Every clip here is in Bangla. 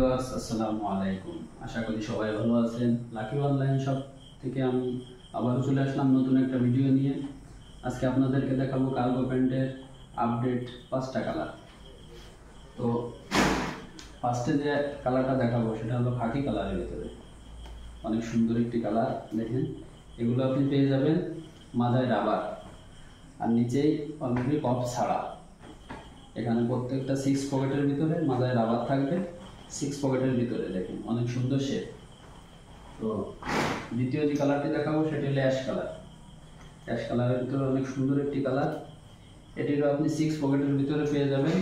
ভিউয়ার্স, আসসালামু আলাইকুম। আশা করি সবাই ভালো আছেন। লাকি অনলাইন শপ থেকে আমি আবারও চলে আসলাম নতুন একটা ভিডিও নিয়ে। আজকে আপনাদেরকে দেখাবো কার্গো প্যান্টের আপডেট 5টা কালার। তো ফার্স্টে যে কালারটা দেখাবো সেটা হলো খাকি কালারের ভিতরে, অনেক সুন্দর একটি কালার। দেখেন, এগুলো আপনি পেয়ে যাবেন মাথায় রাবার আর নিচেই অলরেডি কফ ছাড়া। এখানে প্রত্যেকটা 6 পকেটের ভিতরে মাথায় রাবার থাকবে, 6 পকেটের ভিতরে। দেখেন অনেক সুন্দর শেপ। তো দ্বিতীয় যে কালারটি দেখাবো সেটি হলো অ্যাশ কালার। অ্যাশ কালারের ভিতরে অনেক সুন্দর একটি কালার। এটিরও আপনি 6 পকেটের ভিতরে পেয়ে যাবেন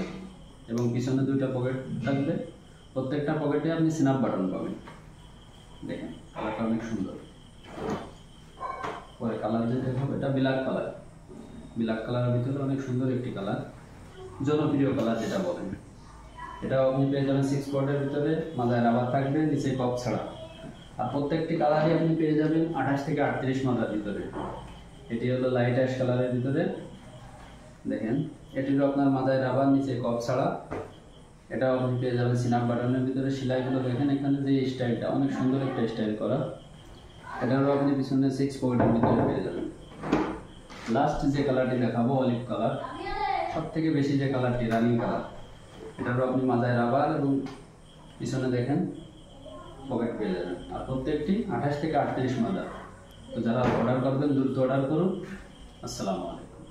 এবং পিছনে 2টা পকেট থাকবে। প্রত্যেকটা পকেটে আপনি স্ন্যাপ বাটন পাবেন। দেখেন কালারটা অনেক সুন্দর। পরে কালার যে দেখাবো এটা ব্ল্যাক কালার। ব্ল্যাক কালারের ভিতরে অনেক সুন্দর একটি কালার, জনপ্রিয় কালার যেটা বলেন। এটাও আপনি পেয়ে যাবেন 6 পকেটের ভিতরে, মাথায় রাবার থাকবে, নিচে কপ ছাড়া। আর প্রত্যেকটি কালারই আপনি পেয়ে যাবেন 28 থেকে 38 মাথার ভিতরে। এটি হলো লাইট অ্যাশ কালারের ভিতরে। দেখেন এটিরও আপনার মাথায় রাবার, নিচে কপ ছাড়া। এটাও আপনি পেয়ে যাবেন স্ন্যাপ বাটনের ভিতরে। সেলাইগুলো দেখেন, এখানে যে স্টাইলটা অনেক সুন্দর একটা স্টাইল করা। এটারও আপনি পিছনে 6 পকেটের ভিতরে পেয়ে যাবেন। লাস্ট যে কালারটি দেখাবো অলিভ কালার, সব থেকে বেশি যে কালারটি রানিং কালার। এটারও আপনি মাথায় রাবার এবং পিছনে দেখেন পকেট পেয়ে যাবেন। আর প্রত্যেকটি 28 থেকে 38 মাথা। তো যারা অর্ডার করবেন দ্রুত অর্ডার করুন। আসসালামু আলাইকুম।